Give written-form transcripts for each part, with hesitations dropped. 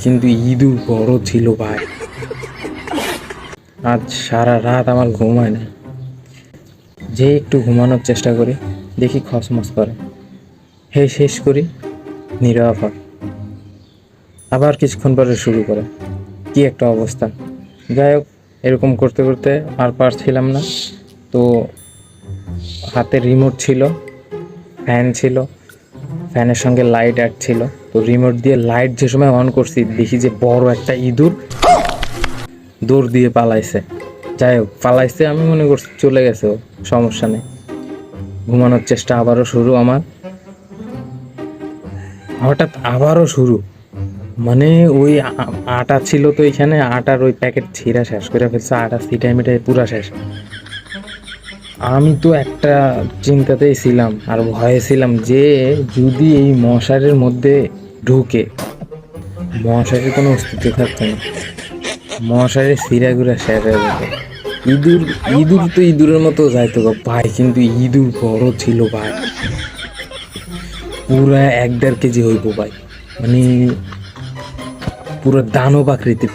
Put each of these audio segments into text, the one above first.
কিন্তু ইঁদুর বড় ছিল ভাই। আজ সারা রাত আমার ঘুম হয় না। যে একটু ঘুমানোর চেষ্টা করি দেখি খসমস করে, শেষ করি নীরব হয়। আবার কিছুক্ষণ পরে শুরু করে, কি একটা অবস্থা। যাই হোক, এরকম করতে করতে আর পারছিলাম না। তো হাতে রিমোট ছিল, ফ্যান ছিল, ফ্যানের সঙ্গে লাইট অ্যাড ছিল। তো রিমোট দিয়ে লাইট যে সময় অন করছি দেখি যে বড় একটা ইঁদুর দৌড় দিয়ে পালাইছে। যাই হোক, পালাইছে, আমি মনে করছি চলে গেছে, ও সমস্যা নেই। ঘুমানোর চেষ্টা আবারও শুরু আমার। হঠাৎ আবারও শুরু, মানে ওই আটা ছিল তো এখানে, আটার ওই প্যাকেট ছিঁড়া শেষ করে ফেলছে, আটা ছিটাই মিটাই পুরা শেষ। আমি তো একটা চিন্তাতেই ছিলাম আর ভয়ে ছিলাম যে যদি এই মশারির মধ্যে ঢুকে, মশারির কোনো অস্তিত্ব থাকতো না, মশারির ছিঁড়া ঘুরা শেষ হয়ে যেত। ইঁদুর ইঁদুর তো ইঁদুরের মতো যাইতো গো ভাই, কিন্তু ইঁদুর বড় ছিল ভাই, পুরা 1-1.5 কেজি হইব ভাই, মানে পুরো দানব আকৃতির।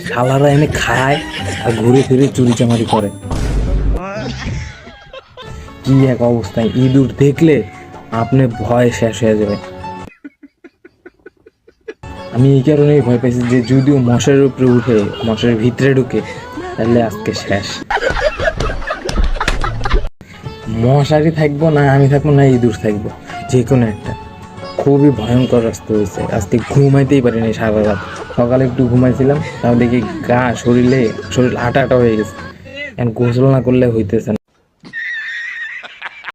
শালারা এনে খায় আর ঘুরে ফিরে চুরি চামারি করে। কি এক অবস্থায়, ইঁদুর দেখলে আপনি ভয় শেষ হয়ে যাবে। আমি এই কারণেই ভয় পাইছি যে যদিও মশারির উপরে উঠে মশারির ভিতরে ঢুকে তাহলে আজকে শেষ। মশারি থাকবো না, আমি থাকবো না, ইঁদুর থাকবো, যে কোনো একটা। খুবই ভয়ঙ্কর রাস্তা হয়েছে আজকে, ঘুমাইতেই পারিনি সারা রাত। সকালে একটু ঘুমাইছিলাম, তাও দেখি শরীর আটা আটা হয়ে গেছে। এখন গোসল না করলে হইতেছে না।